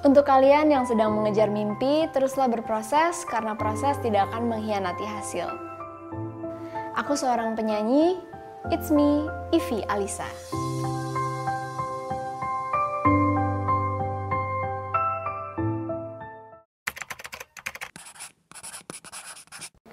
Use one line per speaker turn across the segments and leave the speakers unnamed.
Untuk kalian yang sedang mengejar mimpi, teruslah berproses karena proses tidak akan mengkhianati hasil. Aku seorang penyanyi, it's me, Ivy Alisa.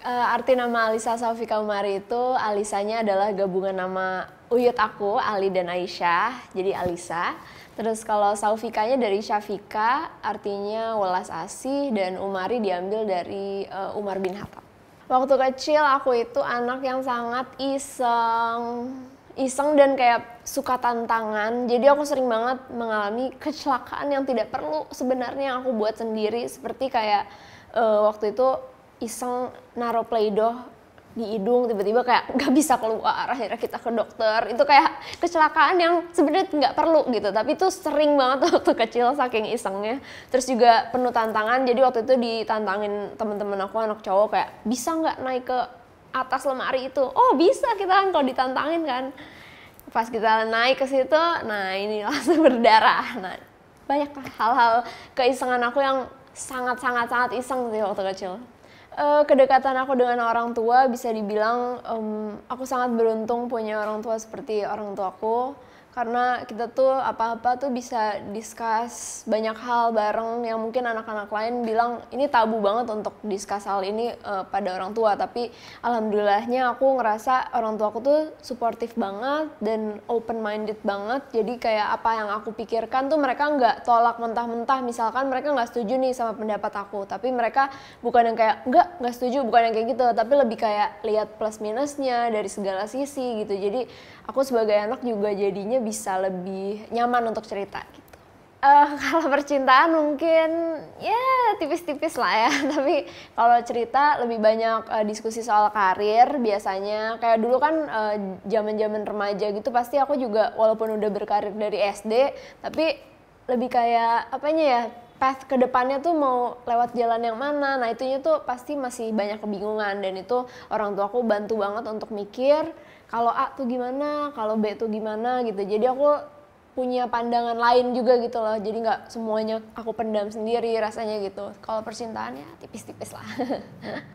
Arti nama Alisa Saufika Umari itu, Alisanya adalah gabungan nama uyut aku, Ali dan Aisyah, jadi Alisa. Terus kalau Saufikanya dari Syafika, artinya welas asih, dan Umari diambil dari Umar bin Khattab. Waktu kecil aku itu anak yang sangat iseng dan kayak suka tantangan. Jadi aku sering banget mengalami kecelakaan yang tidak perlu sebenarnya aku buat sendiri. Seperti kayak waktu itu iseng naruh Play-Doh di hidung, tiba-tiba kayak nggak bisa keluar, akhirnya kita ke dokter. Itu kayak kecelakaan yang sebenarnya nggak perlu gitu, tapi itu sering banget waktu kecil saking isengnya. Terus juga penuh tantangan, jadi waktu itu ditantangin temen-temen aku anak cowok kayak, bisa nggak naik ke atas lemari itu? Oh bisa, kita kan kalau ditantangin kan. Pas kita naik ke situ, nah ini langsung berdarah. Nah banyak hal-hal keisengan aku yang sangat iseng sih waktu kecil. Kedekatan aku dengan orang tua bisa dibilang aku sangat beruntung punya orang tua seperti orang tuaku, karena kita tuh apa-apa tuh bisa discuss banyak hal bareng yang mungkin anak-anak lain bilang ini tabu banget untuk discuss hal ini pada orang tua, tapi alhamdulillahnya aku ngerasa orang tua aku tuh supportive banget dan open minded banget. Jadi kayak apa yang aku pikirkan tuh mereka nggak tolak mentah-mentah. Misalkan mereka nggak setuju nih sama pendapat aku, tapi mereka bukan yang kayak nggak setuju, bukan yang kayak gitu, tapi lebih kayak lihat plus minusnya dari segala sisi gitu. Jadi aku sebagai anak juga jadinya bisa lebih nyaman untuk cerita gitu. Kalau percintaan mungkin ya tipis-tipis lah ya, tapi kalau cerita lebih banyak diskusi soal karir biasanya. Kayak dulu kan zaman-zaman remaja gitu pasti aku juga walaupun udah berkarir dari SD, tapi lebih kayak apanya ya, path ke depannya tuh mau lewat jalan yang mana. Nah itunya tuh pasti masih banyak kebingungan, dan itu orang tua aku bantu banget untuk mikir kalau A tuh gimana, kalau B tuh gimana gitu. Jadi aku punya pandangan lain juga gitu loh. Jadi nggak semuanya aku pendam sendiri rasanya gitu. Kalau percintaan ya tipis-tipis lah.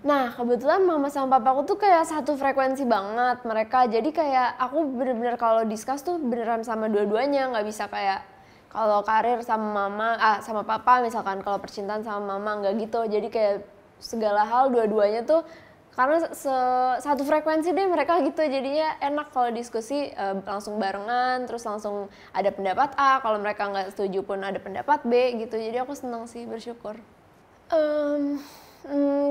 Nah kebetulan mama sama papaku tuh kayak satu frekuensi banget mereka. Jadi kayak aku bener-bener kalau discuss tuh beneran sama dua-duanya. Nggak bisa kayak kalau karir sama mama, sama papa misalkan, kalau percintaan sama mama nggak gitu. Jadi kayak segala hal dua-duanya tuh karena satu frekuensi deh mereka gitu, jadinya enak kalau diskusi langsung barengan, terus langsung ada pendapat A, kalau mereka nggak setuju pun ada pendapat B gitu. Jadi aku seneng sih, bersyukur.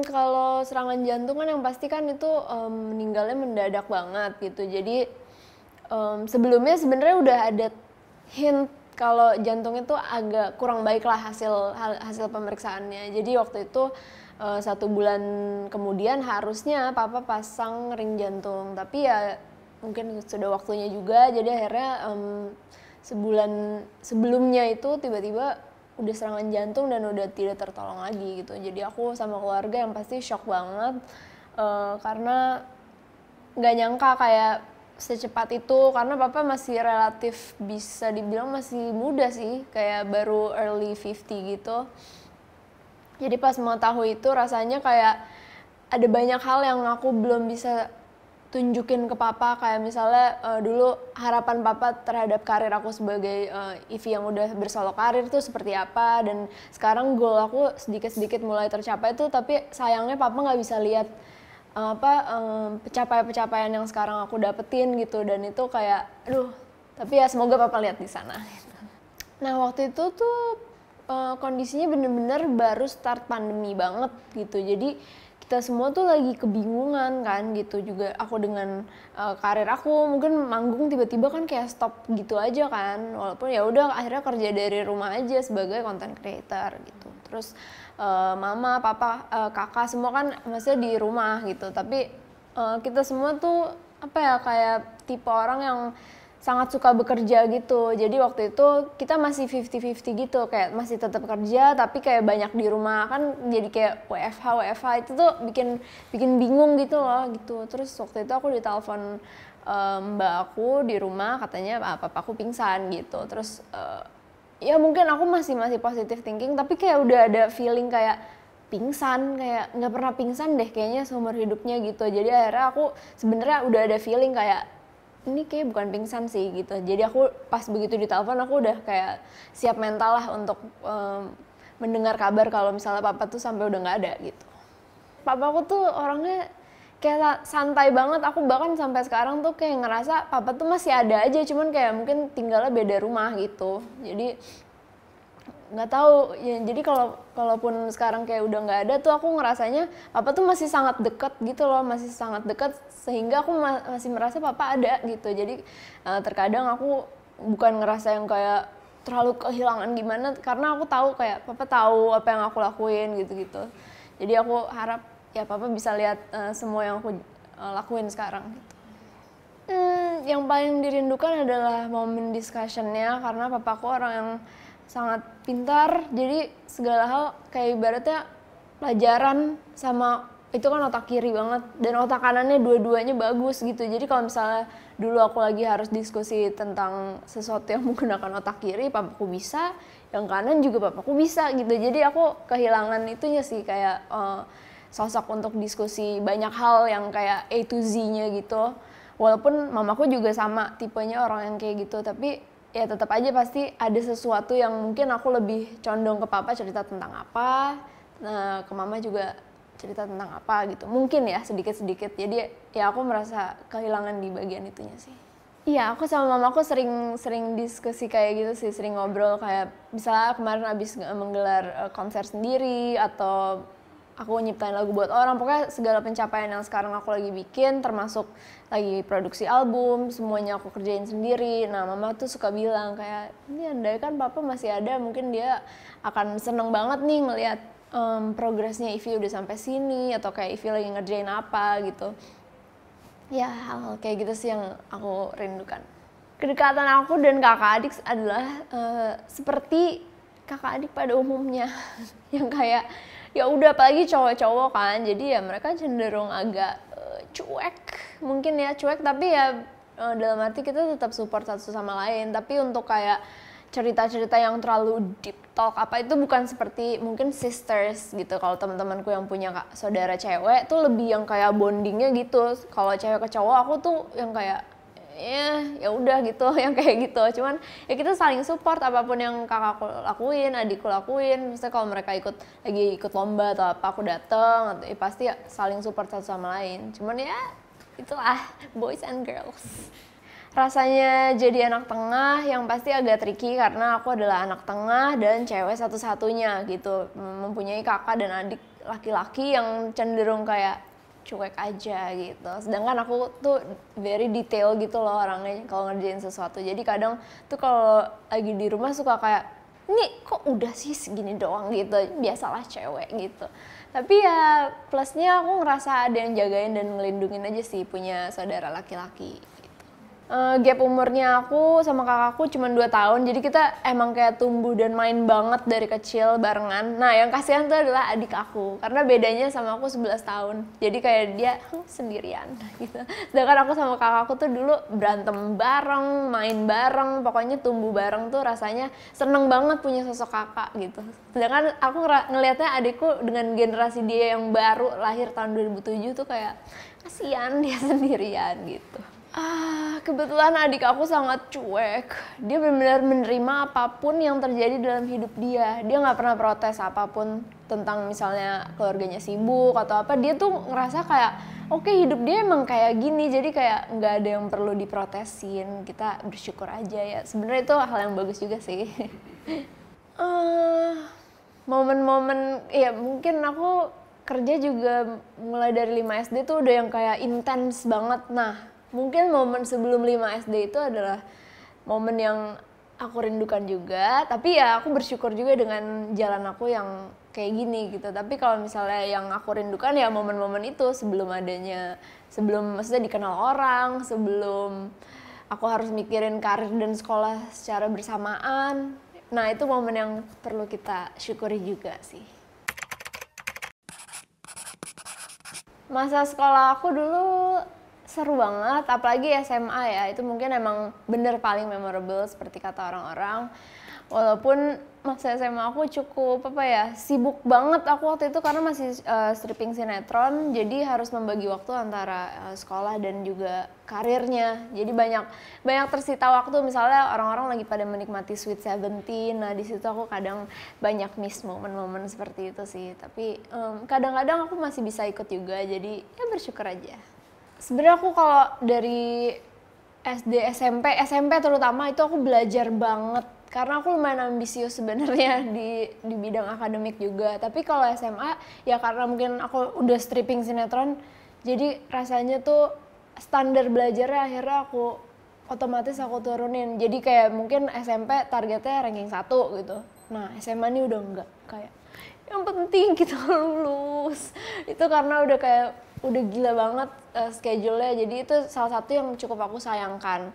Kalau serangan jantung kan yang pasti kan itu meninggalnya mendadak banget gitu. Jadi sebelumnya sebenarnya udah ada hint kalau jantung itu agak kurang baik lah hasil pemeriksaannya. Jadi waktu itu 1 bulan kemudian harusnya papa pasang ring jantung, tapi ya mungkin sudah waktunya juga. Jadi akhirnya sebulan sebelumnya itu tiba-tiba udah serangan jantung dan udah tidak tertolong lagi gitu. Jadi aku sama keluarga yang pasti shock banget karena nggak nyangka kayak secepat itu, karena papa masih relatif bisa dibilang masih muda sih, kayak baru early 50 gitu. Jadi pas mau tahu itu rasanya kayak ada banyak hal yang aku belum bisa tunjukin ke papa, kayak misalnya dulu harapan papa terhadap karir aku sebagai Ivy yang udah bersolo karir tuh seperti apa, dan sekarang goal aku sedikit-sedikit mulai tercapai tuh, tapi sayangnya papa nggak bisa lihat pencapaian-pencapaian yang sekarang aku dapetin gitu, dan itu kayak tapi ya semoga papa lihat di sana. Nah waktu itu tuh kondisinya bener-bener baru start pandemi banget gitu, jadi kita semua tuh lagi kebingungan kan gitu. Juga aku dengan karir aku, mungkin manggung tiba-tiba kan kayak stop gitu aja kan, walaupun ya udah akhirnya kerja dari rumah aja sebagai content creator gitu. Terus mama, papa, kakak semua kan maksudnya di rumah gitu, tapi kita semua tuh kayak tipe orang yang sangat suka bekerja gitu. Jadi waktu itu kita masih 50-50 gitu, kayak masih tetap kerja tapi kayak banyak di rumah kan, jadi kayak WFH itu tuh bikin bingung gitu loh gitu. Terus waktu itu aku ditelepon mbak aku di rumah, katanya papa aku pingsan gitu. Terus ya mungkin aku masih positive thinking, tapi kayak udah ada feeling kayak pingsan, kayak nggak pernah pingsan deh kayaknya seumur hidupnya gitu. Jadi akhirnya aku sebenarnya udah ada feeling kayak ini kayak bukan pingsan sih gitu. Jadi aku pas begitu ditelepon aku udah kayak siap mental lah untuk mendengar kabar kalau misalnya papa tuh sampai udah nggak ada gitu. Papa aku tuh orangnya kayak santai banget. Aku bahkan sampai sekarang tuh kayak ngerasa papa tuh masih ada aja, cuman kayak mungkin tinggalnya beda rumah gitu. Jadi nggak tahu ya, jadi kalaupun sekarang kayak udah nggak ada tuh aku ngerasanya papa tuh masih sangat dekat gitu loh, masih sangat dekat sehingga aku masih merasa papa ada gitu. Jadi terkadang aku bukan ngerasa yang kayak terlalu kehilangan gimana, karena aku tahu kayak papa tahu apa yang aku lakuin gitu-gitu. Jadi aku harap ya papa bisa lihat semua yang aku lakuin sekarang gitu. Yang paling dirindukan adalah momen discussion-nya, karena papaku orang yang sangat pintar, jadi segala hal kayak ibaratnya pelajaran sama itu kan otak kiri banget, dan otak kanannya dua-duanya bagus gitu. Jadi kalau misalnya dulu aku lagi harus diskusi tentang sesuatu yang menggunakan otak kiri, papaku bisa, yang kanan juga papaku bisa gitu. Jadi aku kehilangan itunya sih, kayak sosok untuk diskusi banyak hal yang kayak A to Z-nya gitu. Walaupun mamaku juga sama tipenya orang yang kayak gitu, tapi ya tetap aja pasti ada sesuatu yang mungkin aku lebih condong ke papa cerita tentang apa, nah ke mama juga cerita tentang apa gitu, mungkin ya sedikit-sedikit. Jadi ya aku merasa kehilangan di bagian itunya sih. Iya, aku sama mamaku sering diskusi kayak gitu sih, sering ngobrol kayak misalnya kemarin abis menggelar konser sendiri atau aku nyiptain lagu buat orang, pokoknya segala pencapaian yang sekarang aku lagi bikin, termasuk lagi produksi album, semuanya aku kerjain sendiri. Nah, mama tuh suka bilang kayak, ini andai kan papa masih ada, mungkin dia akan seneng banget nih ngelihat progresnya Ivy udah sampai sini, atau kayak Ivy lagi ngerjain apa gitu. Ya, hal kayak gitu sih yang aku rindukan. Kedekatan aku dan kakak adik adalah seperti kakak adik pada umumnya, yang kayak ya udah, apalagi cowok-cowok kan, jadi ya mereka cenderung agak cuek, mungkin ya cuek, tapi ya dalam arti kita tetap support satu sama lain. Tapi untuk kayak cerita-cerita yang terlalu deep talk apa itu bukan seperti mungkin sisters gitu. Kalau teman-temanku yang punya saudara cewek tuh lebih yang kayak bondingnya gitu. Kalau cewek ke cowok aku tuh yang kayak ya udah gitu, yang kayak gitu. Cuman ya kita saling support, apapun yang kakakku lakuin, adikku lakuin. Misalnya kalau mereka lagi ikut lomba atau apa, aku dateng, ya pasti saling support satu sama lain. Cuman ya itulah boys and girls. Rasanya jadi anak tengah yang pasti agak tricky, karena aku adalah anak tengah dan cewek satu-satunya gitu, mempunyai kakak dan adik laki-laki yang cenderung kayak cuek aja gitu. Sedangkan aku tuh very detail gitu loh orangnya kalau ngerjain sesuatu. Jadi kadang tuh kalau lagi di rumah suka kayak, ini kok udah sih segini doang gitu, biasalah cewek gitu. Tapi ya plusnya aku ngerasa ada yang jagain dan ngelindungin aja sih punya saudara laki-laki. Gap umurnya aku sama kakakku cuma 2 tahun, jadi kita emang kayak tumbuh dan main banget dari kecil barengan. Nah, yang kasihan tuh adalah adik aku, karena bedanya sama aku 11 tahun, jadi kayak dia sendirian gitu. Sedangkan aku sama kakakku tuh dulu berantem bareng, main bareng, pokoknya tumbuh bareng tuh rasanya seneng banget punya sosok kakak gitu. Sedangkan aku ngelihatnya adikku dengan generasi dia yang baru lahir tahun 2007 tuh kayak kasihan dia sendirian gitu. Kebetulan adik aku sangat cuek. Dia benar-benar menerima apapun yang terjadi dalam hidup dia. Dia nggak pernah protes apapun tentang misalnya keluarganya sibuk atau apa. Dia tuh ngerasa kayak oke, hidup dia emang kayak gini. Jadi kayak nggak ada yang perlu diprotesin. Kita bersyukur aja ya. Sebenarnya itu hal yang bagus juga sih. Momen-momen ya mungkin aku kerja juga mulai dari 5 SD tuh udah yang kayak intens banget. Nah, mungkin momen sebelum 5 SD itu adalah momen yang aku rindukan juga, tapi ya aku bersyukur juga dengan jalan aku yang kayak gini gitu. Tapi kalau misalnya yang aku rindukan ya momen-momen itu sebelum maksudnya dikenal orang, sebelum aku harus mikirin karir dan sekolah secara bersamaan. Nah, itu momen yang perlu kita syukuri juga sih. Masa sekolah aku dulu seru banget, apalagi SMA ya, itu mungkin emang bener paling memorable seperti kata orang-orang. Walaupun masa SMA aku cukup sibuk banget aku waktu itu karena masih stripping sinetron, jadi harus membagi waktu antara sekolah dan juga karirnya. Jadi banyak tersita waktu, misalnya orang-orang lagi pada menikmati Sweet Seventeen, nah di situ aku kadang banyak miss momen-momen seperti itu sih. Tapi kadang-kadang aku masih bisa ikut juga, jadi ya bersyukur aja. Sebenarnya aku kalau dari SD, SMP terutama itu aku belajar banget. Karena aku lumayan ambisius sebenarnya di bidang akademik juga. Tapi kalau SMA ya karena mungkin aku udah stripping sinetron, jadi rasanya tuh standar belajarnya akhirnya otomatis aku turunin. Jadi kayak mungkin SMP targetnya ranking 1 gitu. Nah SMA ini udah enggak, kayak yang penting kita lulus. Itu karena udah gila banget schedule-nya. Jadi itu salah satu yang cukup aku sayangkan.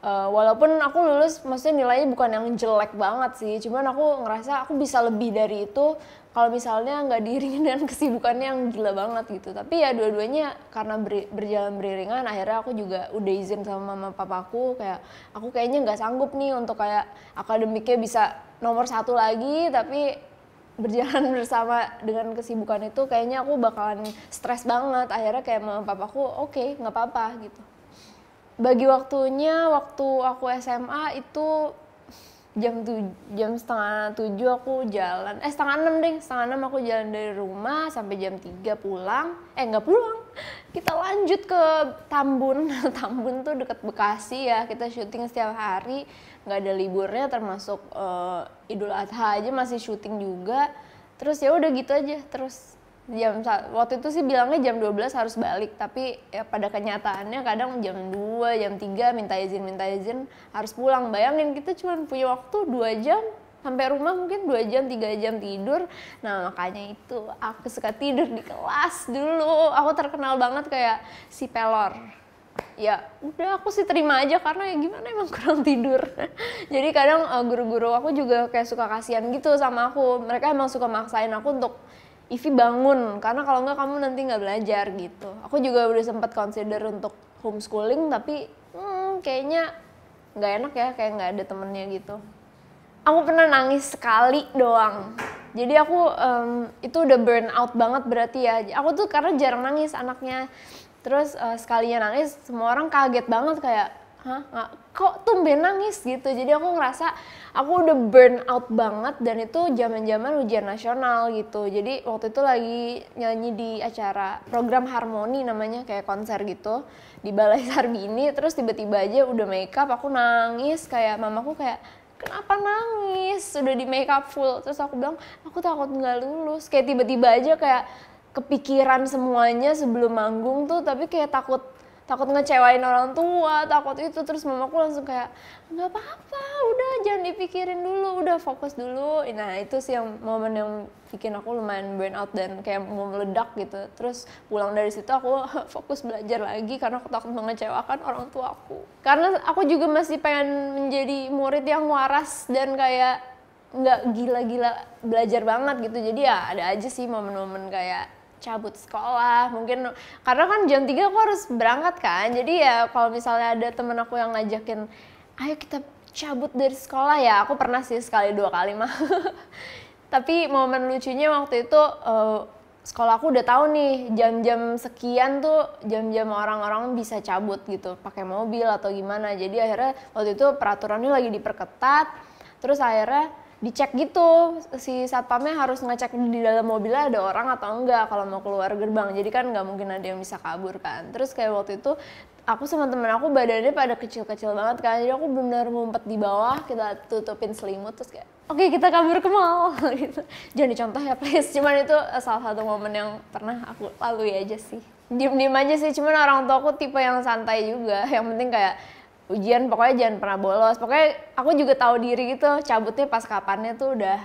Walaupun aku lulus, maksudnya nilainya bukan yang jelek banget sih, cuman aku ngerasa aku bisa lebih dari itu kalau misalnya nggak diiringin dengan kesibukannya yang gila banget gitu. Tapi ya dua-duanya karena berjalan beriringan, akhirnya aku juga udah izin sama mama papaku, kayak aku kayaknya nggak sanggup nih untuk kayak akademiknya bisa nomor 1 lagi, tapi berjalan bersama dengan kesibukan itu kayaknya aku bakalan stres banget. Akhirnya kayak mama papaku oke, nggak apa-apa gitu. Bagi waktunya, waktu aku SMA itu jam 6:30 aku jalan, 5:30 aku jalan dari rumah sampai jam 3 pulang. Nggak pulang, kita lanjut ke Tambun. Tambun tuh deket Bekasi ya, kita syuting setiap hari, nggak ada liburnya, termasuk Idul Adha aja masih syuting juga. Terus ya udah gitu aja, terus waktu itu sih bilangnya jam 12 harus balik, tapi ya pada kenyataannya kadang jam 2, jam 3 minta izin harus pulang. Bayangin kita cuma punya waktu 2 jam sampai rumah, mungkin 2 jam 3 jam tidur. Nah makanya itu aku suka tidur di kelas dulu. Aku terkenal banget kayak si pelor. Ya udah aku sih terima aja karena ya gimana, emang kurang tidur. Jadi kadang guru-guru aku juga kayak suka kasihan gitu sama aku. Mereka emang suka maksain aku untuk Ivi bangun, karena kalau nggak kamu nanti nggak belajar gitu. Aku juga udah sempat consider untuk homeschooling, tapi kayaknya nggak enak ya, kayak nggak ada temennya gitu. Aku pernah nangis sekali doang. Jadi aku itu udah burn out banget berarti ya. Aku tuh karena jarang nangis anaknya. Terus sekalinya nangis, semua orang kaget banget kayak, hah? Kok tumben nangis gitu. Jadi aku ngerasa aku udah burn out banget, dan itu zaman-zaman ujian nasional gitu. Jadi waktu itu lagi nyanyi di acara program Harmoni namanya, kayak konser gitu di Balai Sarbini. Terus tiba-tiba aja udah makeup aku nangis, kayak mamaku kayak, kenapa nangis? Udah di makeup full. Terus aku bilang, aku takut nggak lulus. Kayak tiba-tiba aja kayak kepikiran semuanya sebelum manggung tuh, tapi kayak takut ngecewain orang tua, takut itu. Terus mamaku langsung kayak, nggak apa-apa, udah jangan dipikirin dulu, udah fokus dulu. Nah itu sih yang momen yang bikin aku lumayan burn out dan kayak mau meledak gitu. Terus pulang dari situ aku fokus belajar lagi karena aku takut mengecewakan orang tua aku. Karena aku juga masih pengen menjadi murid yang waras dan kayak nggak gila-gila belajar banget gitu. Jadi ya ada aja sih momen-momen kayak cabut sekolah mungkin, karena kan jam 3 aku harus berangkat kan. Jadi ya kalau misalnya ada temen aku yang ngajakin, ayo kita cabut dari sekolah, ya aku pernah sih sekali 2 kali mah. Tapi momen lucunya waktu itu sekolah aku udah tahu nih jam-jam sekian tuh jam-jam orang-orang bisa cabut gitu pakai mobil atau gimana. Jadi akhirnya waktu itu peraturannya lagi diperketat, terus akhirnya dicek gitu, si satpamnya harus ngecek di dalam mobilnya ada orang atau enggak kalau mau keluar gerbang. Jadi kan nggak mungkin ada yang bisa kabur kan. Terus kayak waktu itu aku sama temen aku badannya pada kecil-kecil banget kan, jadi aku benar-benar ngumpet di bawah, kita tutupin selimut, terus kayak oke, kita kabur ke mall gitu. Jangan dicontoh ya please, cuman itu salah satu momen yang pernah aku lalui aja sih. Diem-diem aja sih, cuman orang tua aku tipe yang santai juga, yang penting kayak ujian pokoknya jangan pernah bolos. Pokoknya aku juga tahu diri gitu, cabutnya pas kapannya tuh udah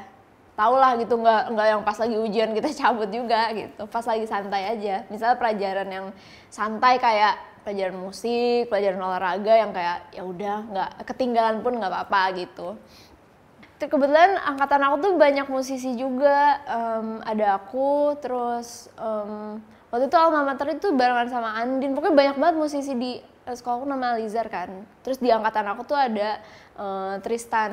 tau lah gitu, nggak yang pas lagi ujian kita cabut juga gitu, pas lagi santai aja. Misalnya pelajaran yang santai kayak pelajaran musik, pelajaran olahraga yang kayak ya udah nggak ketinggalan pun nggak apa-apa gitu. Kebetulan angkatan aku tuh banyak musisi juga, ada aku, terus waktu itu alma mater itu barengan sama Andin, pokoknya banyak banget musisi di sekolahku, nama Alizar kan. Terus di angkatan aku tuh ada Tristan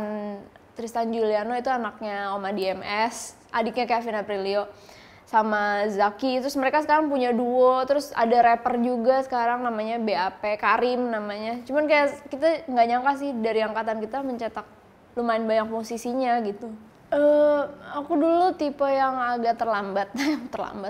Tristan Juliano itu anaknya Oma DMS, adiknya Kevin Aprilio sama Zaki. Terus mereka sekarang punya duo, terus ada rapper juga sekarang namanya BAP, Karim namanya. Cuman kayak kita nggak nyangka sih dari angkatan kita mencetak lumayan banyak musisinya gitu. Aku dulu tipe yang agak terlambat,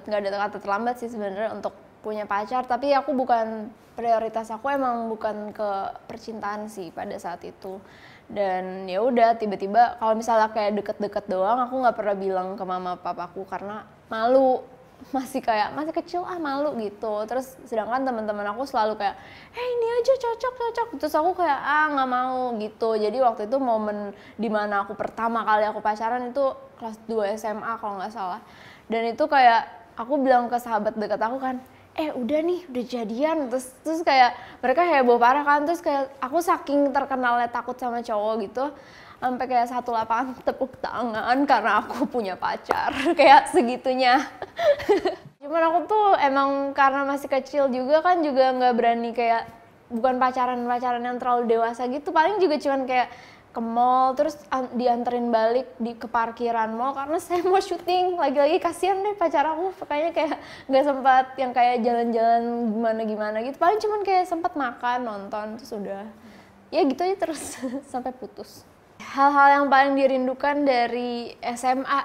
nggak ada kata terlambat sih sebenarnya untuk punya pacar, tapi aku bukan prioritas aku emang bukan ke percintaan sih pada saat itu. Dan ya udah tiba-tiba kalau misalnya kayak deket-deket doang aku nggak pernah bilang ke mama papaku karena malu, masih kecil malu gitu. Terus sedangkan teman-teman aku selalu kayak ini aja cocok, terus aku kayak nggak mau gitu. Jadi waktu itu momen dimana aku pertama kali aku pacaran itu kelas 2 SMA kalau nggak salah, dan itu kayak aku bilang ke sahabat dekat aku kan, udah nih, udah jadian. Terus kayak mereka heboh parah kan. Terus kayak aku saking terkenalnya takut sama cowok gitu, sampai kayak satu lapangan tepuk tangan karena aku punya pacar. Kayak segitunya. Cuman aku tuh emang karena masih kecil juga kan, juga nggak berani kayak, bukan pacaran yang terlalu dewasa gitu. Paling juga cuman kayak ke mall, terus dianterin balik ke parkiran mall karena saya mau syuting. Lagi-lagi kasihan deh pacar aku, kayaknya kayak nggak sempat yang kayak jalan-jalan gimana gitu. Paling cuman kayak sempat makan, nonton, terus udah ya gitu aja terus sampai putus. Hal-hal yang paling dirindukan dari SMA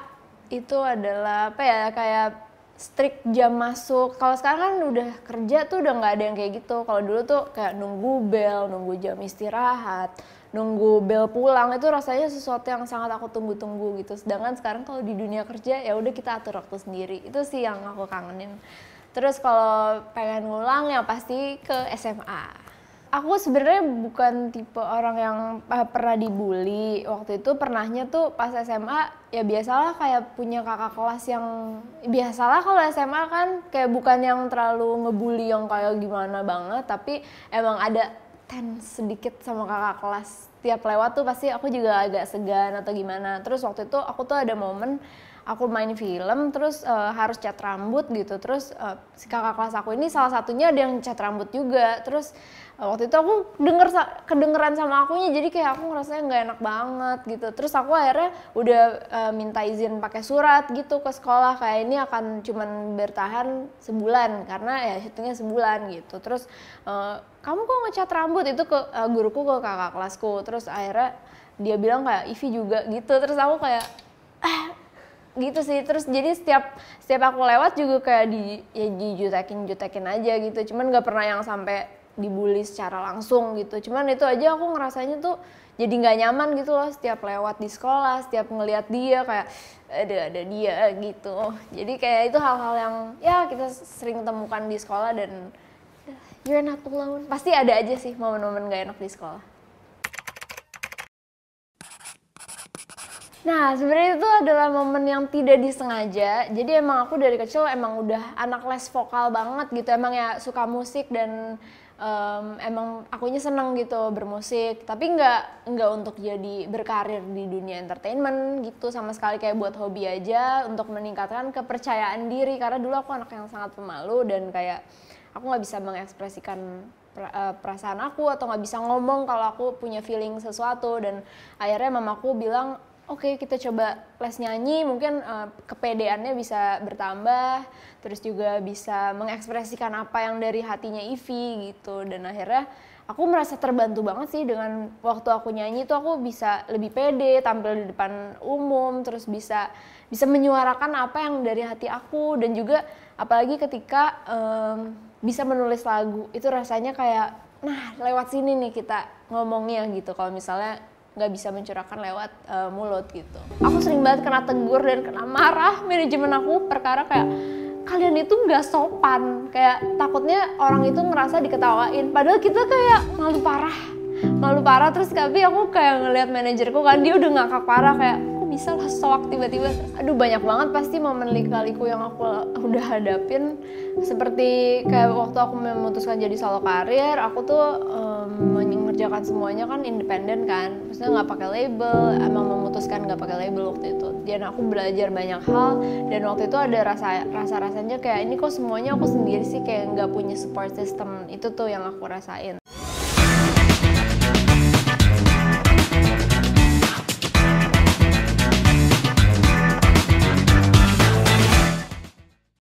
itu adalah kayak strict jam masuk. Kalau sekarang kan udah kerja tuh udah nggak ada yang kayak gitu. Kalau dulu tuh kayak nunggu bel, nunggu jam istirahat, nunggu bel pulang, itu rasanya sesuatu yang sangat aku tunggu-tunggu gitu. Sedangkan sekarang kalau di dunia kerja ya udah kita atur waktu sendiri. Itu sih yang aku kangenin. Terus kalau pengen ngulang ya pasti ke SMA. Aku sebenarnya bukan tipe orang yang pernah dibully. Waktu itu pernahnya tuh pas SMA ya biasalah kayak punya kakak kelas yang biasalah kalau SMA kan kayak bukan yang terlalu ngebully yang kayak gimana banget, tapi emang ada sedikit sama kakak kelas. Tiap lewat tuh pasti aku juga agak segan atau gimana. Terus waktu itu aku tuh ada momen aku main film, terus harus cat rambut gitu. Terus si kakak kelas aku ini salah satunya ada yang cat rambut juga. Terus waktu itu aku kedengeran sama akunya, jadi kayak aku ngerasanya nggak enak banget gitu. Terus aku akhirnya udah minta izin pakai surat gitu ke sekolah, kayak ini akan cuman bertahan sebulan karena ya syutingnya sebulan gitu. Terus kamu kok ngecat rambut, itu ke guruku, ke kakak kelasku. Terus akhirnya dia bilang kayak Ivi juga gitu. Terus aku kayak gitu sih. Terus jadi setiap aku lewat juga kayak dijutekin aja gitu. Cuman nggak pernah yang sampai dibully secara langsung gitu. Cuman itu aja aku ngerasanya tuh jadi nggak nyaman gitu loh, setiap lewat di sekolah, setiap ngelihat dia kayak ada dia gitu. Jadi kayak itu hal-hal yang ya kita sering temukan di sekolah, dan you're not alone. Pasti ada aja sih momen-momen nggak enak di sekolah. Nah, sebenarnya itu adalah momen yang tidak disengaja. Jadi emang aku dari kecil emang udah anak les vokal banget gitu. Emang ya suka musik dan emang akunya seneng gitu bermusik. Tapi nggak untuk jadi berkarir di dunia entertainment gitu sama sekali, kayak buat hobi aja untuk meningkatkan kepercayaan diri. Karena dulu aku anak yang sangat pemalu dan kayak aku nggak bisa mengekspresikan perasaan aku atau nggak bisa ngomong kalau aku punya feeling sesuatu. Dan akhirnya mamaku bilang, oke, kita coba les nyanyi, mungkin kepedeannya bisa bertambah, terus juga bisa mengekspresikan apa yang dari hatinya Ivi gitu. Dan akhirnya aku merasa terbantu banget sih dengan waktu aku nyanyi tuh aku bisa lebih pede, tampil di depan umum, terus bisa menyuarakan apa yang dari hati aku. Dan juga apalagi ketika bisa menulis lagu, itu rasanya kayak, nah lewat sini nih kita ngomongnya gitu. Kalau misalnya nggak bisa mencurahkan lewat mulut gitu. Aku sering banget kena tegur dan kena marah manajemen aku perkara kayak kalian itu nggak sopan, kayak takutnya orang itu ngerasa diketawain, padahal kita kayak malu parah. Terus tapi aku kayak ngelihat manajerku kan, dia udah ngakak parah kayak kok bisa lah soak tiba-tiba. Aduh, banyak banget pasti momen lika-liku yang aku udah hadapin. Seperti kayak waktu aku memutuskan jadi solo karir, aku tuh mengerjakan semuanya kan independen kan, maksudnya nggak pakai label, emang memutuskan nggak pakai label waktu itu. Dan aku belajar banyak hal, dan waktu itu ada rasanya kayak ini kok semuanya aku sendiri sih, kayak nggak punya support system. Itu tuh yang aku rasain.